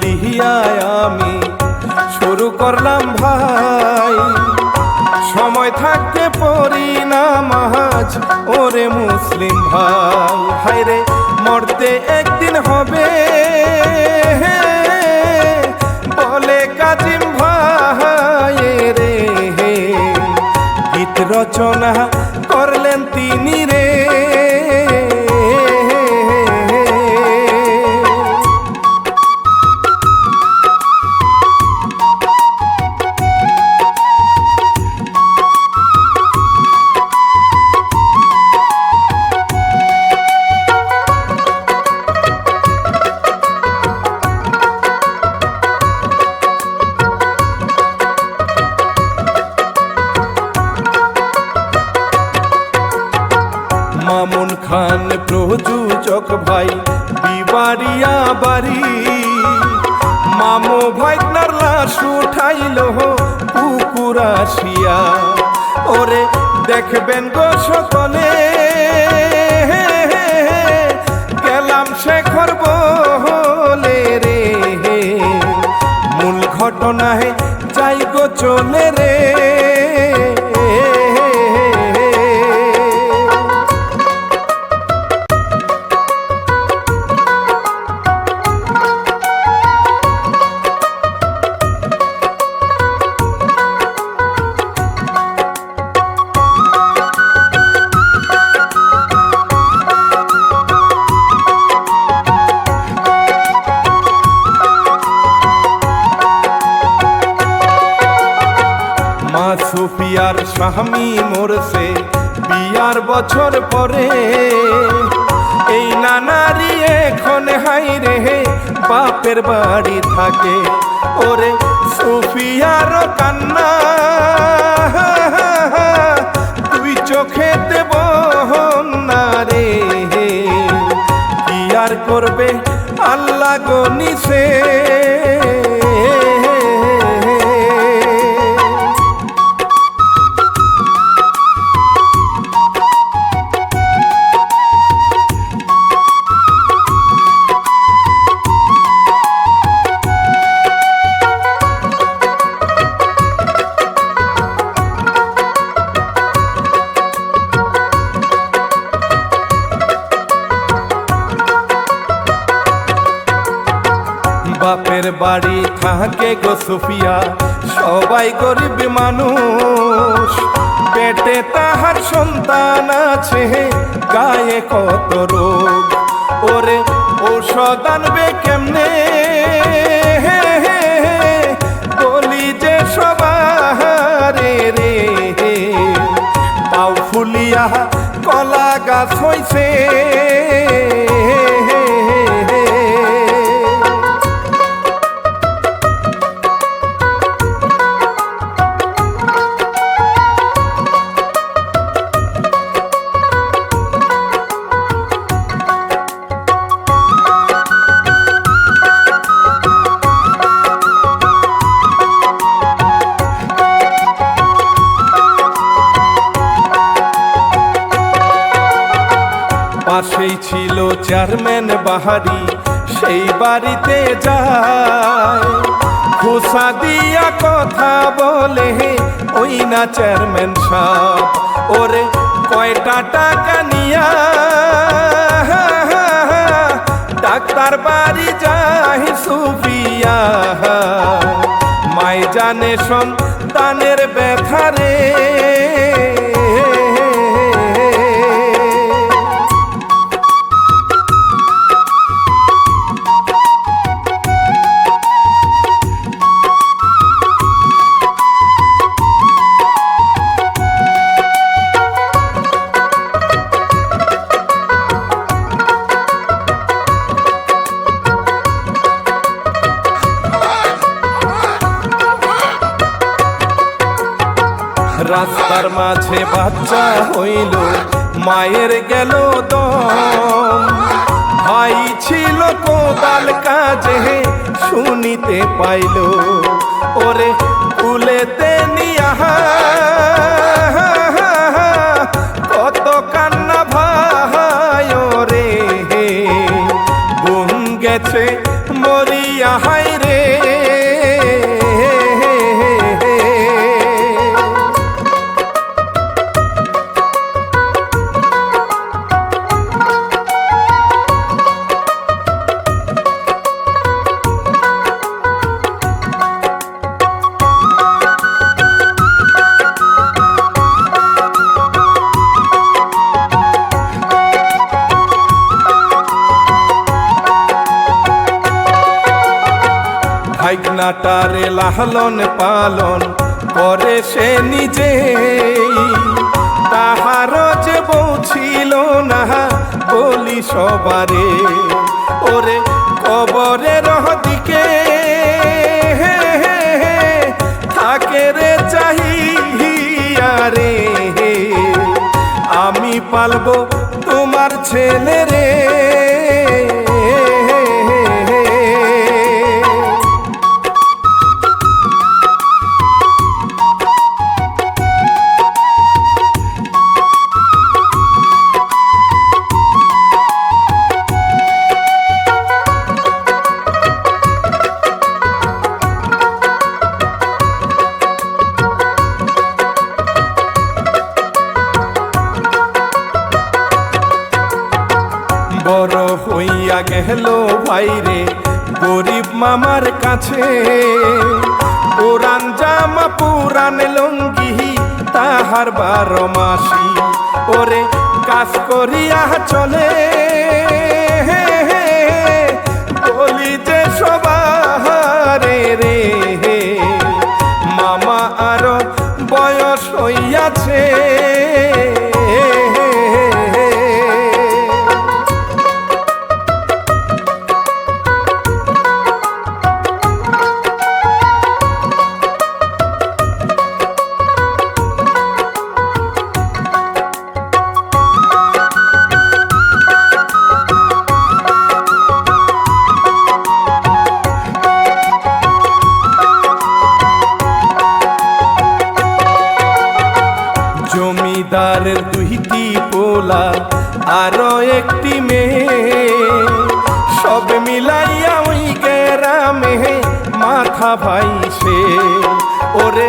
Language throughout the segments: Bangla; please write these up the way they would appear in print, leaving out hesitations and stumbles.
বলিয়া আমি শুরু করলাম ভাই, সময় থাকতে পড়ি নামাজ ওরে মুসলিম ভাই। হায়রে মরতে একদিন হবে বলে কাজিম ভাই রে, গীত রচনা করলেন তিনি রে। মামুন খান প্রযোজক ভাই বিবারিয়া বাড়ি, মামু ভাইনার লাশ উঠাইল পুকুর আসিয়া, ওরে দেখবেন গো সকলে গেলাম শেখর বলে রে, মূল ঘটনায় যাই গো চলে রে। মা সুফিয়ার স্বামী মরছে বিয়ার বছর পরে, এই নানারি এখন হাই রে বাপের বাড়ি থাকে, ওরে সুফিয়ার কান্না তুই চোখে দেব না রে, কি আর করবে আল্লাহ গো নিছে। বাপের বাড়ি থাকে গো সুফিয়া সবাই গরিব মানুষ, পেটে তাহার সন্তান আছে গায়ে কত রোগ, ওরে ঔষধ আনবে কেমনে বলি যে সবারে রে, পাও ফুলিয়া কলা গাছ হইছে পাশেই ছিল চেয়ারম্যান বাহারি, সেই বাড়িতে যায় খোসা দিয়া কথা বলে ওই না চেয়ারম্যান সাহেব, ওরে কয়টা টাকা নিয়া ডাক্তার বাড়ি যায় সুফিয়া, মাই জানে সন্তানের ব্যথা রে। রাস্তার মাঝে বাচ্চা হইল মায়ের গেল দম, ভাই ছিল কোদাল কাজে শুনিতে পাইল, ওরে কুলেতে নিয়া কত কান্না ভাই রে, গুম গেছে মরিয়া হায় রে। ভাগনাটারে লালন পালন করে সে নিজে, তাহারও যে বউ ছিল না বলি সবারে। ওরে কবরের দিকে থাকে রে চাহিয়া রে, আমি পালবো তোমার ছেলে রে। বড় হইয়া গেল ভাইরে গরিব মামার কাছে, পুরান জামা পুরান লঙ্গি তাহার 12 মাসি। ওরে কাজ করিয়া চলে বলি যে সবারে রে, মামা আরো বয়স হইয়াছে। জমিদারের 2টি পোলা আরো একটি মেয়ে, সব মিলাইয়া ওই গ্রামে মাথা ভাইছে। ওরে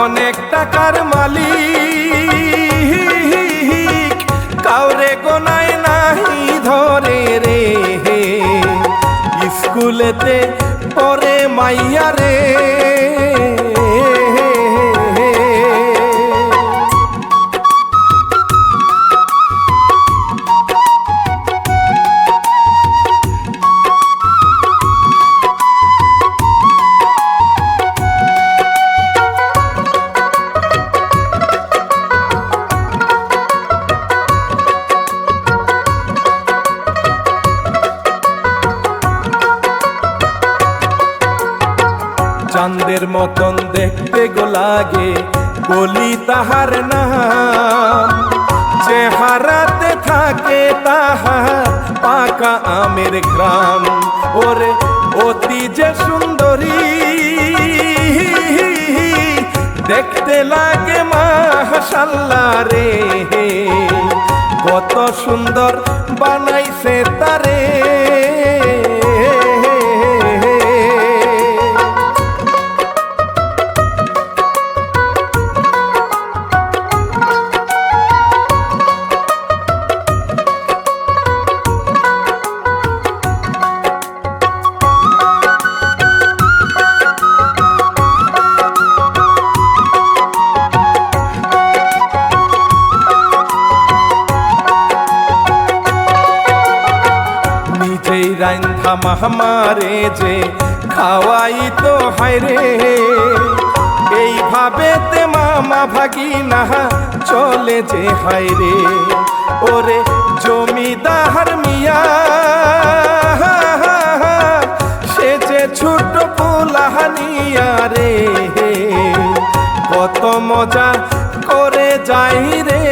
অনেক টাকার মালিক, কাউরে গোনায় নাহি ধরে রে, স্কুলেতে পড়ে মাইয়া রে। চাঁদের মতন দেখতে গো লাগে বলি তাহার নাম, চেহারাতে থাকে তাহার পাকা আমের গ্রাম। ওরে অতি যে সুন্দরী দেখতে লাগে মাশাআল্লাহ রে, কত সুন্দর বানাইছে তারে। নিজেই রান্ধা মামারে যে খাওয়াই তো হায়রে, এইভাবে তে মামা ভাগিনা চলে যে হায়রে। ওরে জমিদার মিয়া সে যে ছোট পোলাহানিয়া রে, কত মজা করে যাই রে।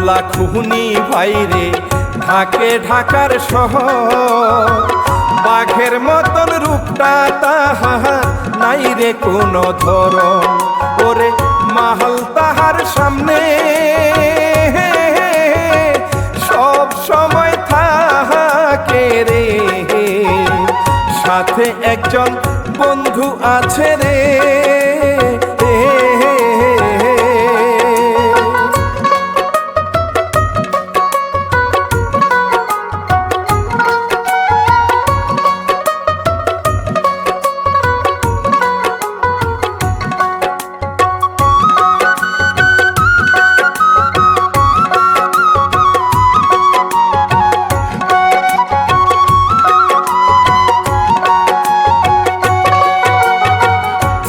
মামলা খুনি ভাইরে ঢাকে ঢাকার শহর, বাঘের মতন রূপটা তাহার নাই রে কোনো ধরন। ওরে মাহাল তাহার সামনে সব সময় থাকে রে, সাথে একজন বন্ধু আছে রে।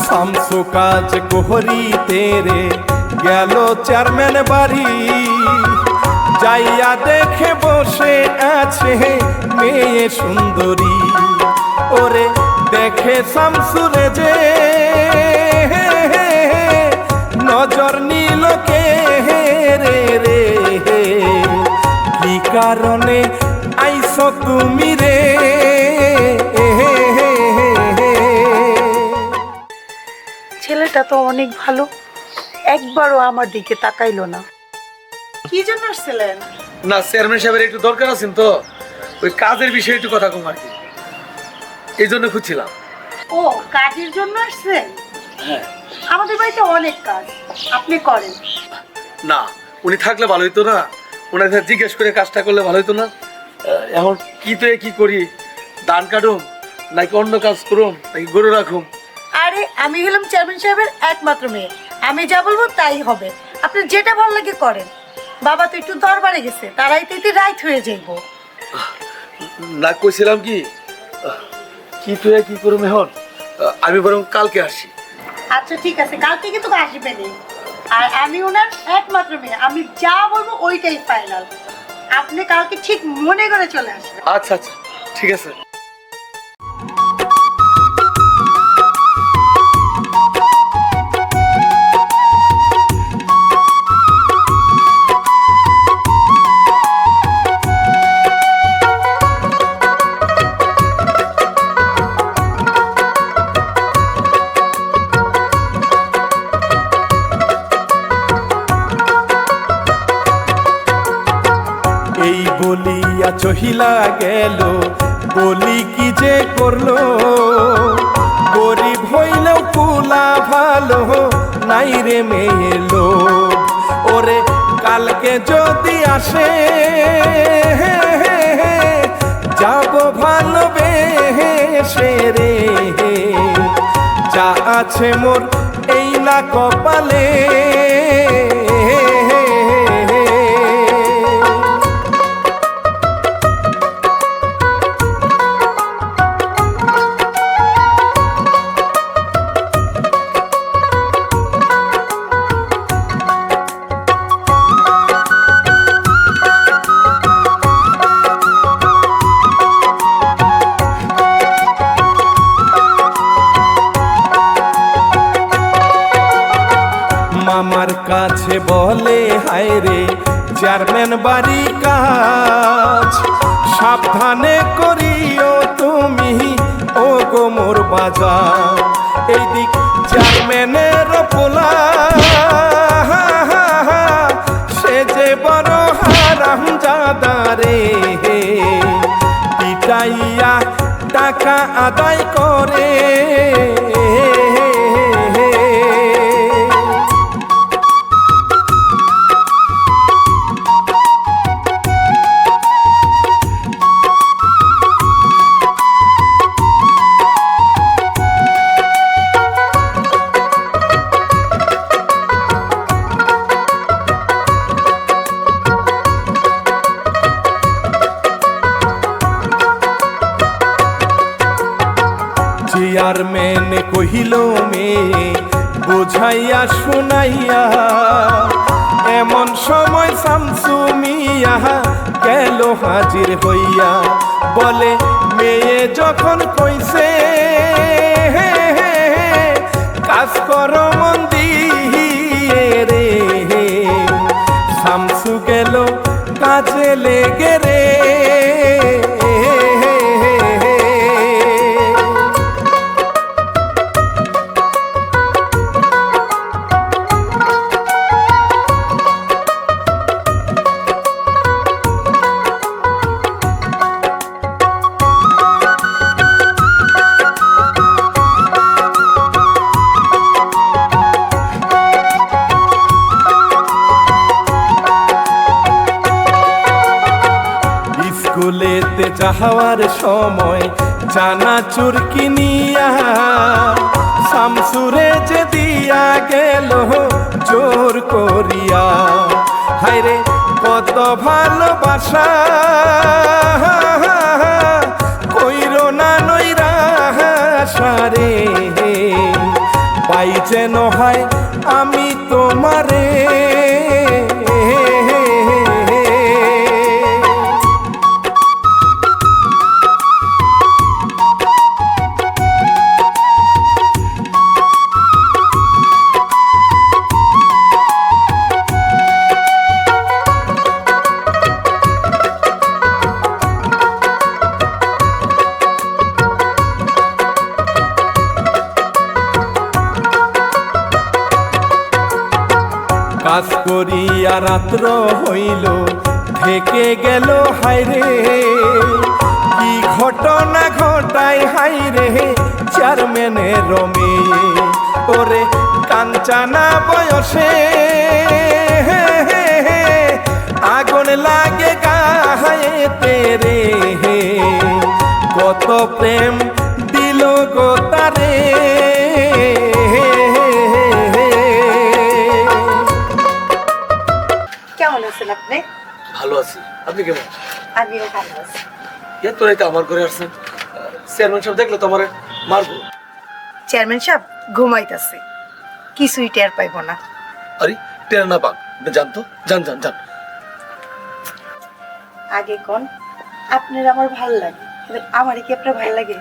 শামসু কাজ কোহরিতে রে গেল চেয়ারম্যান বাড়ি, যাইয়া দেখে বসে আছে মেয়ে সুন্দরী। ওরে দেখে শামসুরে যে নজর নিল কে রে রে, কি কারণে আইছো তুমি রে? ছেলেটা তো অনেক ভালো, একবারও আমার দিকে তাকাইলো না। কি জন্য আসছিলেন? না, চেয়ারম্যান সাহেবের একটু দরকার আছেন তো, ওই কাজের বিষয়ে একটু কথা কম আর কি, এই জন্য খুঁজছিলাম। ও, কাজের জন্য আসছেন? হ্যাঁ। আমাদের বাড়িতে অনেক কাজ, আপনি করেন। না, উনি থাকলে ভালো হইতো না, ওনার কাছে জিজ্ঞেস করে কাজটা করলে ভালো হইতো না। এখন কি তো কি করি, ধান কাটুম নাকি অন্য কাজ করুম নাকি গরু রাখুম? আরে আমি হলাম চেয়ারম্যান সাহেবের একমাত্র মেয়ে, আমি যা বলবো তাই হবে, আপনার যেটা ভালো লাগে করেন। বাবা তো একটু দরবারে গেছে, তারাই তো রাইট হয়ে যাইব। না, কইছিলাম কি তো কি করুম এখন, আমি বরং কালকে আসি। আচ্ছা ঠিক আছে, কালকে কিন্তু আসবেনই। আর আমি ওনার একমাত্র মেয়ে, আমি যা বলবো ওইটাই ফাইনাল। আপনি কালকে ঠিক মনে করে চলে আসবেন। আচ্ছা আচ্ছা, ঠিক আছে। এই বলিয়া চহিলা গেল, বলি কি যে করলো, গরিব হইলেও কুলা ভালো নাই রে মেয়ে লোক। ওরে কালকে যদি আসে যাব ভালোবেসে রে, যা আছে মোর এই না কপালে। মামার কাছে বলে হায় রে চেয়ারম্যান বাড়ি কাজ, সাবধানে করিও তুমি ও গো মোর বাজার। এই দিক চেয়ারম্যানের পোলা সে যে বড় হারামজাদা রে, পিটাইয়া টাকা আদায় করে। চেয়ারম্যান কহিল মেয়ে বুঝাইয়া শুনাইয়া, এমন সময় শামসু মিয়া গেল হাজির হইয়া। বলে মেয়ে যখন কইছে কাজ কর মন দিয়ে রে, শামসু গেল বিয়েতে যাওয়ার সময় চানাচুর কিনিয়া শামসুরে যে দিয়া গেল জোর করিয়া। হায়রে কত ভালোবাসা কইরো না নইরা সারে, পাই যেন হয় আমি তোমারে। কাজ করিয়া রাত্র হইল থেকে গেল হায়রে, কি ঘটনা ঘটাই হায়রে চেয়ারম্যানের মেয়ে। ওরে কাঞ্চানা বয়সে আগুন লাগে গায়ে তেরে, কত প্রেম দিল গো তারে। কেমন আছেন আপনি? ভালো আছি, আপনি কেমন? আমিও ভালো আছি। এত রাইতে আমার ঘরে আসছেন, চেয়ারম্যান সাহেব দেখলে তো আমার মারবো। চেয়ারম্যান সাহেব ঘুমাইতেছে, কিছুই টের পাইব না। আরে টের না পাক, জানতো, জান জান জান। আগে কোন আপনার আমার ভাল লাগে, আমারই কি আপনার ভাল লাগে?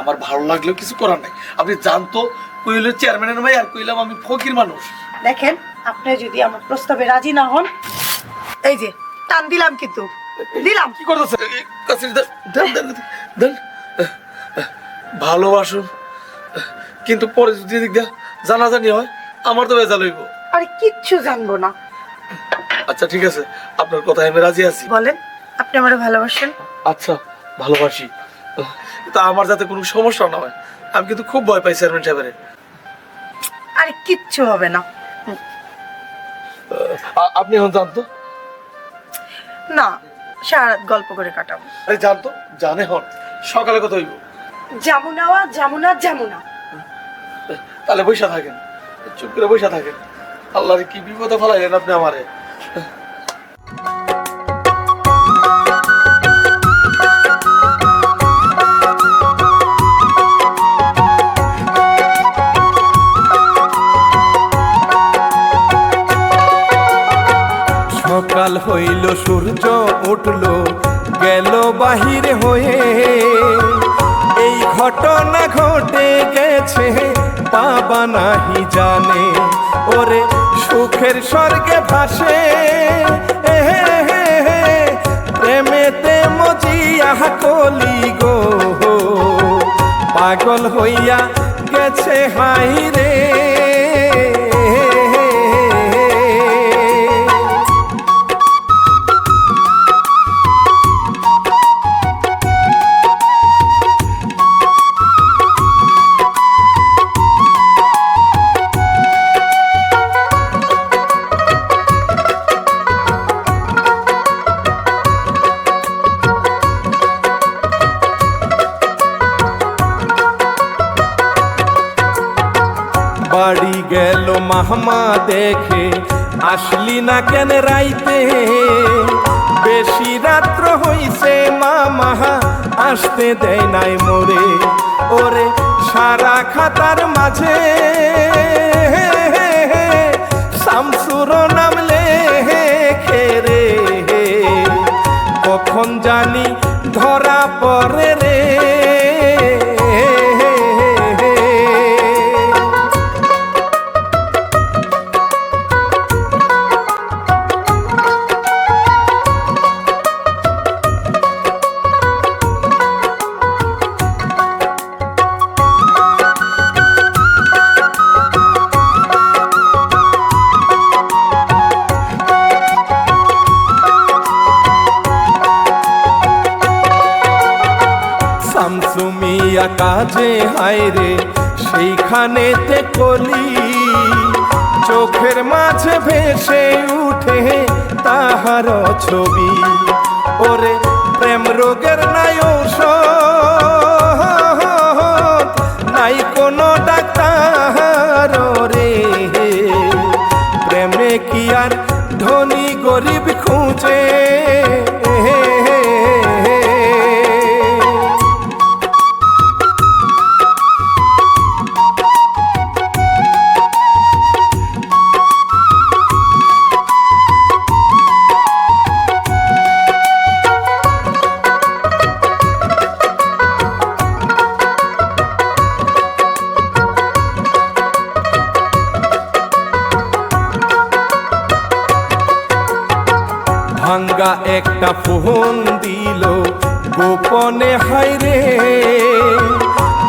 আমার ভালো লাগলেও কিছু করার নাই। আপনি জানতো কইলে চেয়ারম্যানের ভাই আর কইলাম আমি ফকির মানুষ। দেখেন আপনি যদি আমার প্রস্তাবে রাজি না হন, এই যে টান দিলাম, কিন্তু দিলাম। কি করতেছে? দেন দেন দেন, ভালোবাসুন, কিন্তু পরে যদি দিক দিয়া জানাজানি হয় আমার তো বেজাল হইব। আরে কিচ্ছু জানবো না। আচ্ছা ঠিক আছে, আপনার কথায় আমি রাজি আছি। বলেন আপনি আমার ভালোবাসেন? আচ্ছা ভালোবাসি, তা আমার যাতে কোনো সমস্যা না হয়। আমি কিন্তু খুব ভয় পাই চেয়ারম্যান সাহেবের। আরে কিচ্ছু হবে না। আপনি এখন জানতো না, সারা রাত গল্প করে কাটাবো। আরে জানতো, জানে হন সকালে কথা হইব। যমুনা যমুনা যমুনা। তাহলে বৈশা থাকেন, চুপ করে বৈশা থাকেন। আল্লাহরে কি বিপদে ফেলাইলেন আপনি আমারে। সকাল হইল সূর্য উঠল গেল বাহিরে হয়ে, এই ঘটনা ঘটে গেছে বাবা নাহি জানে। ওরে সুখের স্বর্গে ভাসে প্রেমেতে মজিয়া কলি গো, পাগল হইয়া গেছে হাই রে। বাড়ি গেল মাহমা দেখে আসলি না কেন রাইতে, বেশি রাত্র হইছে মামা আসতে দেয় নাই মোরে। ওরে সারা খাতার মাঝে শামসুর নাম লেখে রে, কখন জানি ধরা পড়ে রে। শামসুমিয়া কাজে হায়রে সেইখানেতে কলি, চোখের মাঝে ভেসে উঠে তাহার ছবি। ওরে প্রেম রোগের নাই ঔষধ, নাই কোনো ডাক্তার রে। প্রেমে কি আর ধনী গরিব খুঁজে, ভাঙ্গা একটা ফোন দিল গোপনে, হাইরে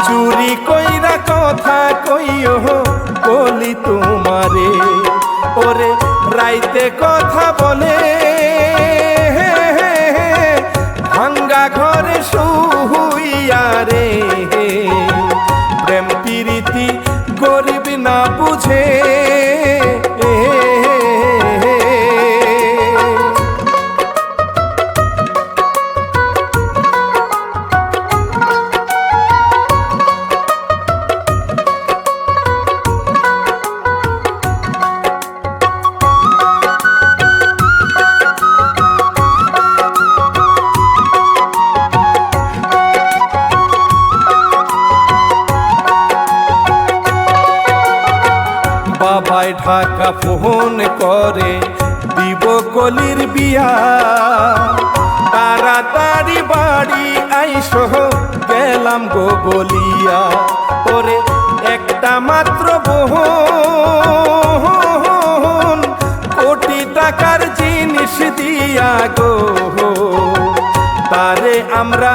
চুরি কইরা কথা কইও বলি তোমারে। ওরে রাইতে কথা বলে ভাঙ্গা ঘরে শুইয়া রে। প্রেম প্রীতি গরিব না বুঝে, বাবাই ঢাকা ফোন করে দিব কলির বিয়া, তাড়াতাড়ি বাড়ি আইসো গেলাম গো বলিয়া। ওরে একটা মাত্র বোন কোটি টাকার জিনিস দিয়া গো, তারে আমরা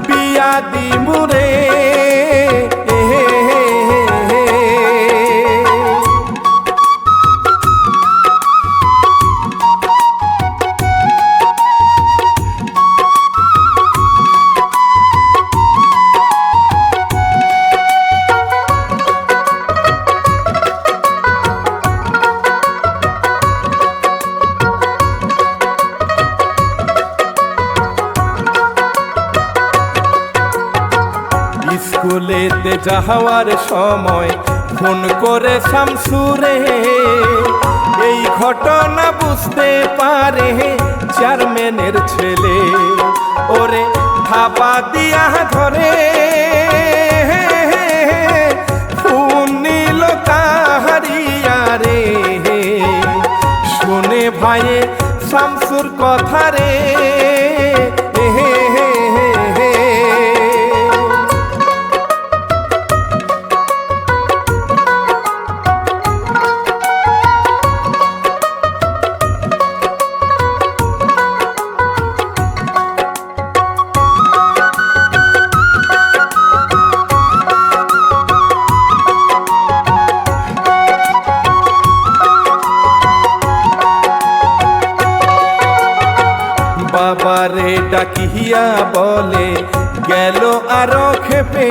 বিয়া দিমুরে। স্কুলেতে যাওয়ার সময় ফোন করে শামসুরে, এই ঘটনা বুঝতে পারে চেয়ারম্যানের ছেলে। ওরে থাপা দিয়া ধরে ফোন নিল কাহারিয়া রে। শুনে ভাইয়ে শামসুর কথা রে, বাবারে ডাকিয়া বলে গেল আরো খেপে,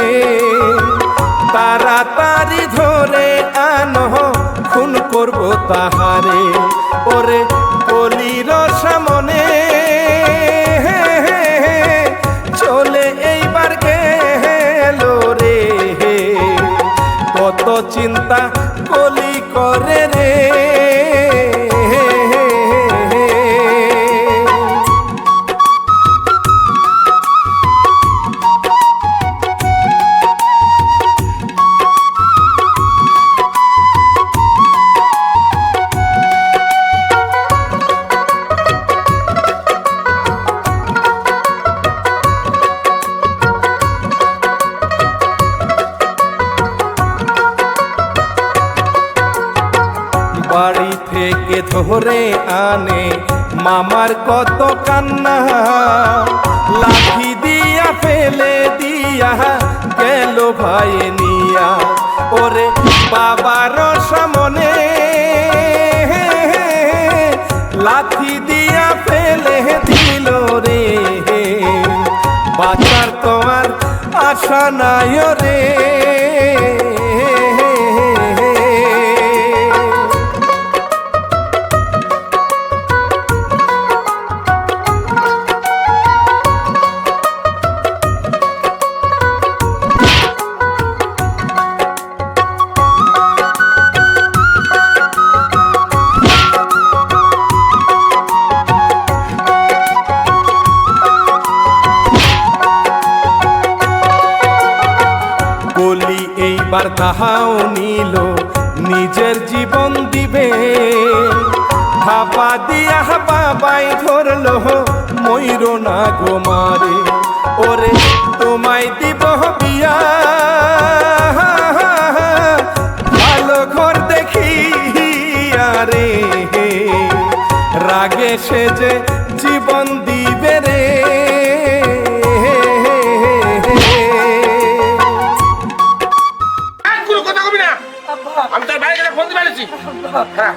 তাড়াতাড়ি ধরে আনো খুন করব তাহারে। ওরে কলির সামনে চলে এইবার গেল রে, কত চিন্তা কলি করে রে। বাড়ি থেকে ধরে আনে মামার কত কান্না, লাঠি দিয়া ফেলে দিয়া গেল ভাই নিয়া। ওরে বাবার সামনে লাঠি দিয়া ফেলে দিল রে, বাঁচার তোমার আশা নাই রে। এইবার তাহাও নিল নিজের জীবন দিবে ভাবা দিয়া বাবাই ধরলো ময়ূর না গো মারে ওরে তোমায় দিব বিয়া ভালো ঘর দেখি আরে রাগে সে যে জীবন দিবে রে কোনো কথা কবি না আমি তোর ভাইয়ের কাছে ফোন দিয়ে পেরেছি হ্যাঁ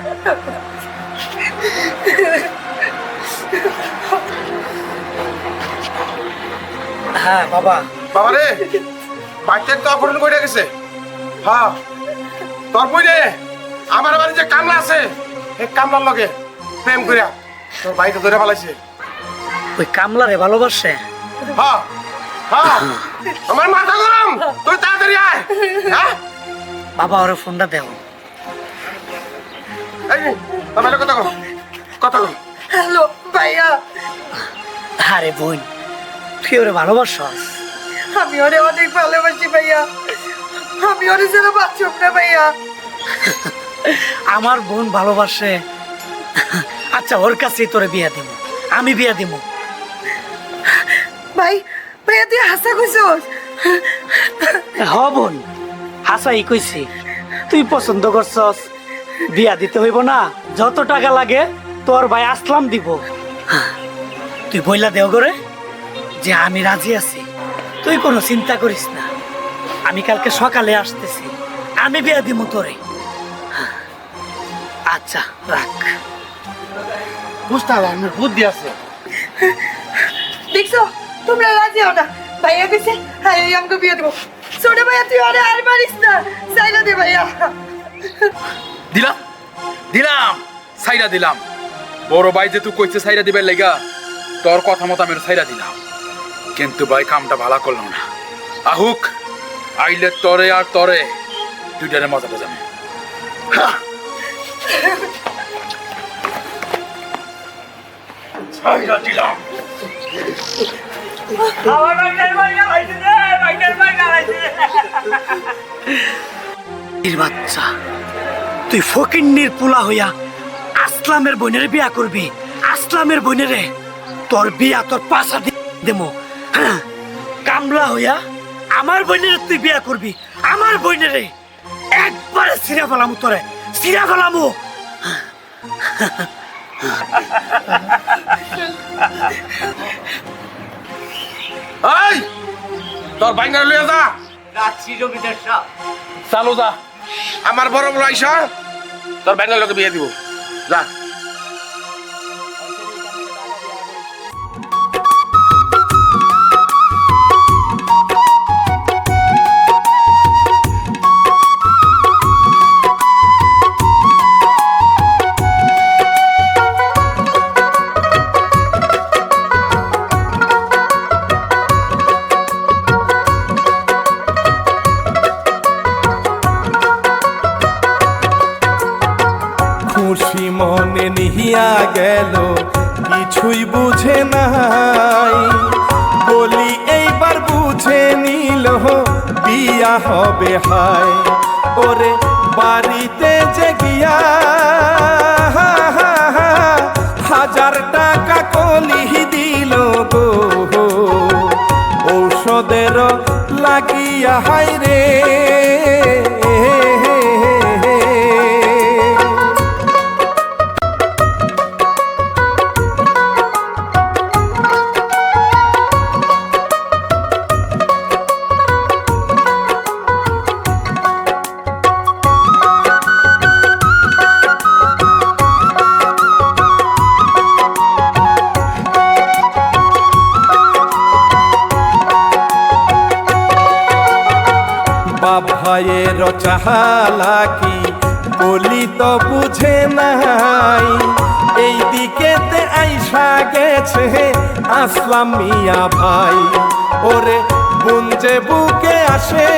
হ্যাঁ বাবা বাবা রে বাচ্চার তো অপহরণ করে গেছে হ্যাঁ তোর বই রে আমার বাড়ি যে কামলা আছে এই কামলার লগে প্রেম করিয়া তোর ভাইকে ধরে পালাইছে ওই কামলারে ভালোবাসে হ্যাঁ হ্যাঁ আমার মাথা গরম তুই তাড়াতাড়ি আয় হ্যাঁ বাবা ওরে ফোনটা দেও এই আমার কথা কর কথা কর হ্যালো ভাইয়া, আরে বোন তুই ওরে ভালোবাসস আমি ওরে অনেক ভালোবাসি ভাইয়া, আমি ওরে যেন বাঁচব না ভাইয়া। আমার বোন ভালোবাসে, আচ্ছা ওর কাছেই তোরে বিয়া দিব, আমি বিয়া দিব। ভাই ভাইয়া তুই হাসা কইছস? হ বোন হাসাই কইছি, তুই পছন্দ করছস বিয়া দিতে হইব না, যত টাকা লাগে তোর ভাই আসলাম দিব। তুই বইলা দেও করে যে আমি রাজি আছি, তুই কোনো চিন্তা করিস না, আমি কালকে সকালে আসতেছি, আমি বিয়া দিব তোরে। আচ্ছা রাখ। বুঝতে হবে আমার বুদ্ধি আছে। দেখছো তোমরা রাজি হও না, ভাইয়া কইছে হ্যাঁ আমাকে বিয়ে দেবো। ছোট ভাইয়া তুই ওরে আর মারিস না, চাইলা দে ভাইয়া। দিলাম দিলাম সাইরা দিলাম, বড় ভাই যে তুই কইছে সাইরা দিবার লেগা, তোর কথা মতো আমি সাইরা দিলাম, কিন্তু ভাই কামটা ভালো করলাম না। আহুক আইলে তরে আর তরে দুইটারে মজা বোঝাবে। সাইরা দিলাম। বাচ্চা তুই ফকিন্নির পোলা হইয়া আসলামের বোনের বিয়া করবি? আসলামের বোনেরে তোর বিয়া তোর পাশা দেবো। হ্যাঁ কামলা হইয়া আমার বোনের তুই বিয়া করবি? আমার বোনেরে একবারে সিরা ফেলামু, তোরে সিরা ফেলামু। এই তোর বাইঙ্গার লইয়া যা, চালু যা, আমার বড় বড় আইসা তোর বাইঙ্গার লোকে বিয়ে দিব, যা। খুশি মনে নিহিয়া গেল কিছুই বুঝে নাই, বলি এইবার বুঝে নিল বিয়া হবে হায়। ওরে বাড়িতে যে গিয়া 1000 টাকা কলি দিল গো, ঔষধের লাগিয়া হায় রে। ভাইয়ের চাহালাকি বলি তো বুঝে নাই, এই দিকেতে আইসা গেছে আসলাম মিয়া ভাই। ওরে বোন যে বুকে আসে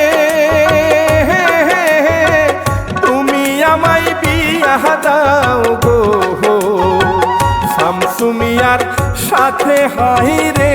তুমি আমায় বিয়া দাও গো, শামসু মিয়ার সাথে হাই রে।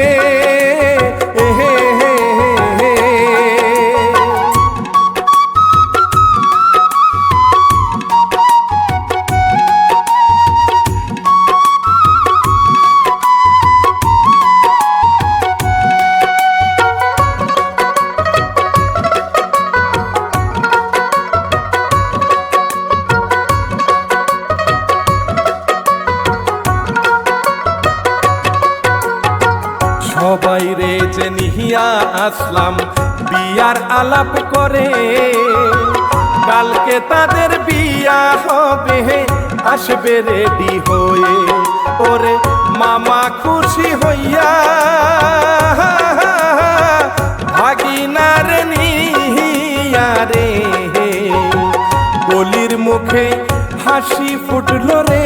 আসলাম বিয়ার আলাপ করে, কালকে তাদের বিয়া হবে, আসবে রেডি হয়ে। ওরে মামা খুশি হইয়া ভাগিনার নিয়া রে, গলির মুখে হাসি ফুটল রে।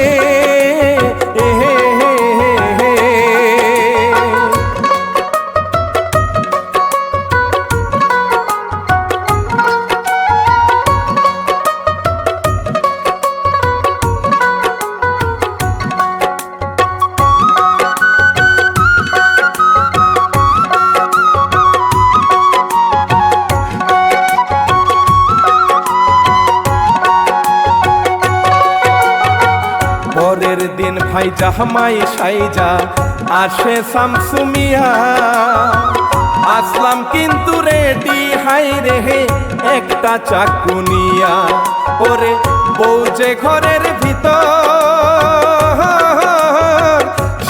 পরের দিন ভাই জামাই সাইজা আসে শামসুমিয়া, আসলাম কিন্তু রেডি হাই রে একটা চাকুনিয়া। ওরে বউ যে ঘরের ভিতর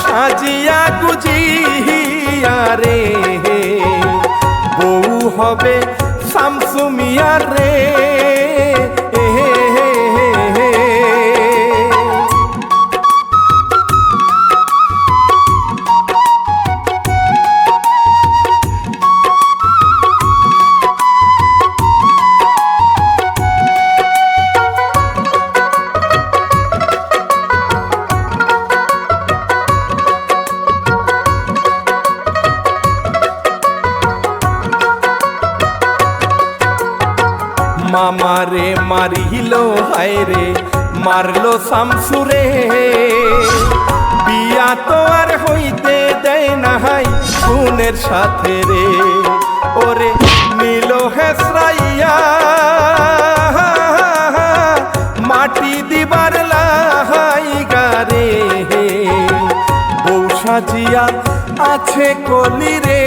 সাজিয়া গুজিয়া রে, বউ হবে শামসুমিয়া রে। মামারে মারিল হায় রে, মারলো শামসুরে, বিয়া তো আর হইতে দেয় না হাই বোনের সাথে রে। ওরে নীল হেসরাইয়া মাটি দিবার লাই গারে, বউ সাজিয়া আছে কলি রে।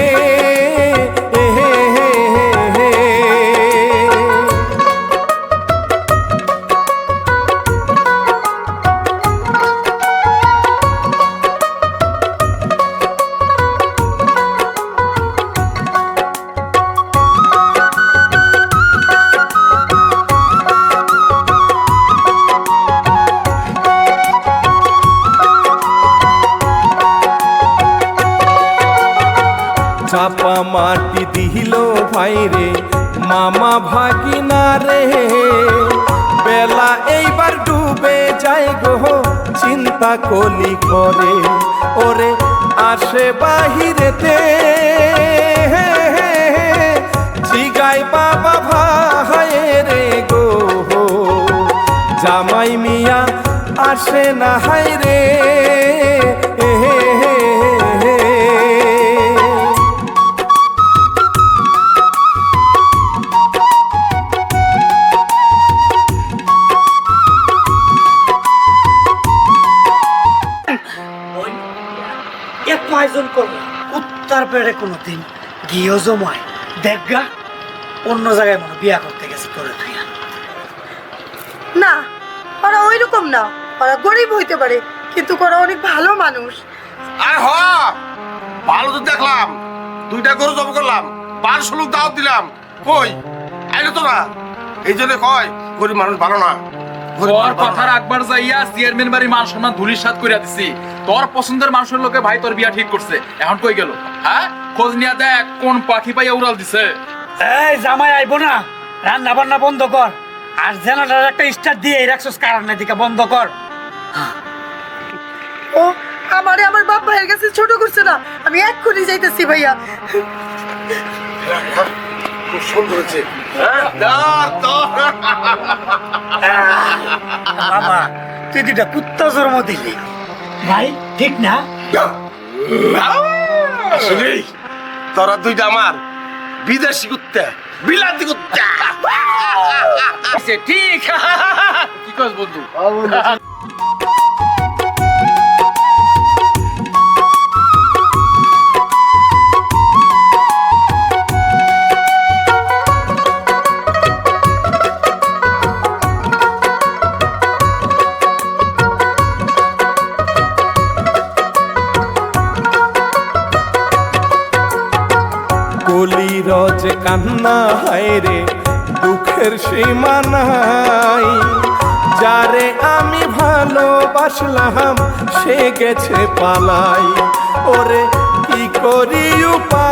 চাপা মাটি দিল ভাইরে মামা ভাগিনা রে, বেলা এইবার ডুবে যায় গো চিন্তা কলি করে। ওরে আসে বাহিরেতে জিগাই বাবা ভাই রে গো, জামাই মিয়া আসে না হাই রে। এত আয়োজন করবো উত্তর পেড়ে কোনোদিন গিয়েও জমায় দেখগা অন্য জায়গায় মনে বিয়া করতে গেছে তোরে তুই। না, ওরা ওই রকম না, ওরা গরিব হইতে পারে কিন্তু ওরা অনেক ভালো মানুষ। আর হ ভালো তো দেখলাম, 2টা গরু জব করলাম, 12 লোক দাওয়াত দিলাম, কই আইলো তো না। এই জন্য কয় গরিব মানুষ ভালো না। তোর কথা রাখবার যাইয়া চেয়ারম্যান বাড়ি মান সম্মান ধুলির সাথ করিয়া দিছি। তোর পছন্দের মানুষের লোকে ভাই তোর বিয়া ঠিক করছে, এখন কই গেল? হ্যাঁ, খোঁজ নিয়া দেখ কোন পাখি পাইয়া উড়াল দিছে। এই জামাই আইবো না, রান্না বান্না বন্ধ কর, আর জেনারেটর একটা স্টার্ট দিয়ে রাখছস কারণে দিকে বন্ধ কর। ও আমারে আমার বাপ ভাইয়ের কাছে ছোট করছে না, আমি এক্ষুনি যাইতেছি ভাইয়া। খুব সুন্দর হচ্ছে। মামা তুই দুটা কুত্তা জন্ম দিলি ভাই, ঠিক না? আসলেই তোরা 2টা আমার বিদেশি কুত্তা, বিলাতি কুত্তা। ঠিক কি কস বন্ধু? কলির যে কান্না হায় রে দুঃখের সীমা নাই, যারে আমি ভালোবাসলাম সে গেছে পালাই, ওরে কি করি উপায়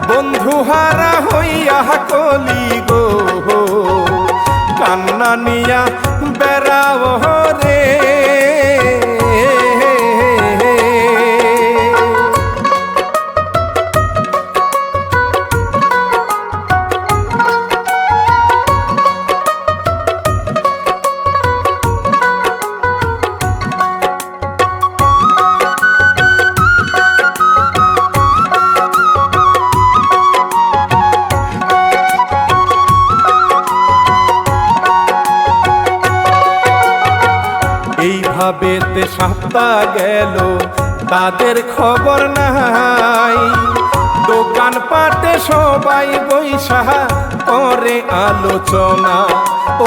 বন্ধু হারা হইয়া কলি গো, কান্না নিয়া বেড়াও রে। এইভাবেতে সপ্তাহ গেল তাদের খবর নাই, দোকান পাটে সবাই বৈশা করে আলোচনা,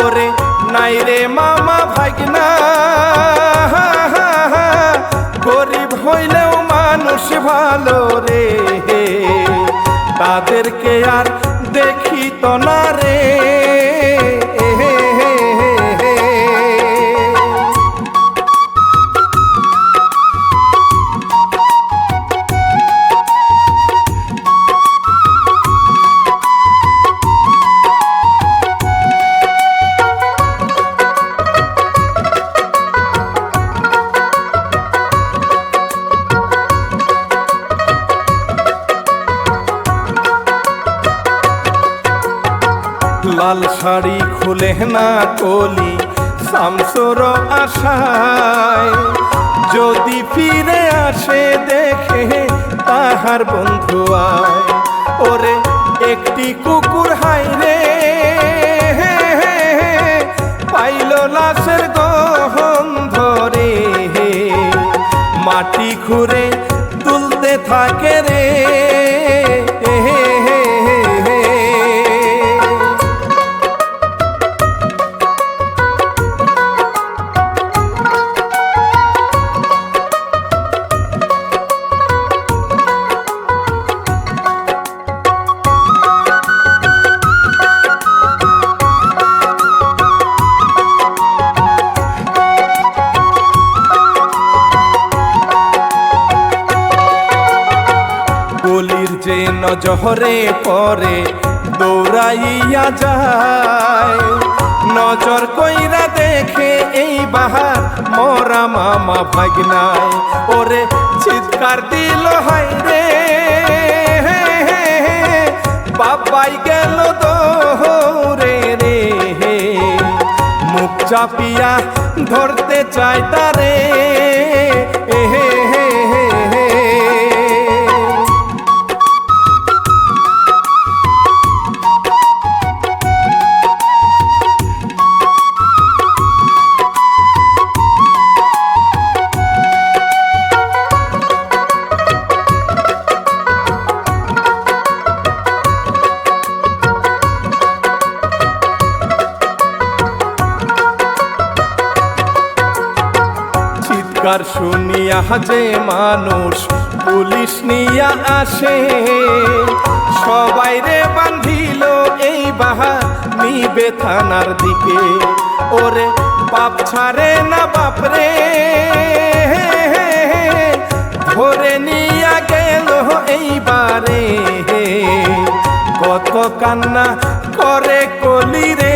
ওরে নাই রে মামা ভাগনা, গরিব হইলেও মানুষ ভালো রে, তাদেরকে আর দেখি তো না রে। লাল শাড়ি খুলে না কলি শামসুর আশায়, যদি ফিরে আসে দেখে তাহার বন্ধু আয়, ওরে একটি কুকুর হাই রে পাইল লাশের গন্ধ রে, মাটি খুঁড়ে তুলতে থাকে রে। গলির যে নজরে পরে দৌড়াইয়া যায়, নজর কইরা দেখে এই বাহার মোরা মামা ভাগনায়, ওরে চিৎকার দিল হাই রে বাবাই গেল দৌড়ে রে, মুখ চাপিয়া ধরতে চাই তারে। চিৎকার শুনিয়া যে মানুষ পুলিশ নিয়া আসে, সবাই রে বান্ধিল এই বাহা নিবে থানার দিকে, ওরে বাপ ছাড়ে না বাপরে ধরে নিয়া গেল এইবারে, কত কান্না করে কলি রে।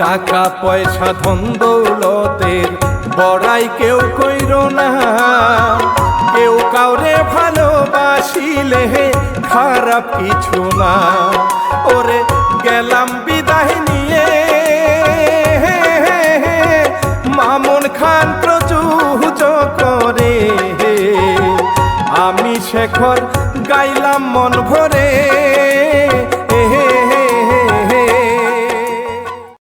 টাকা পয়সা ধন দৌলতের বড়াই কেউ কইর না, কেউ কাউরে ভালোবাসিলে খারাপ কিছু না, ওরে গেলাম বিদায় নিয়ে মামুন খান প্রচুর করে, আমি শেখর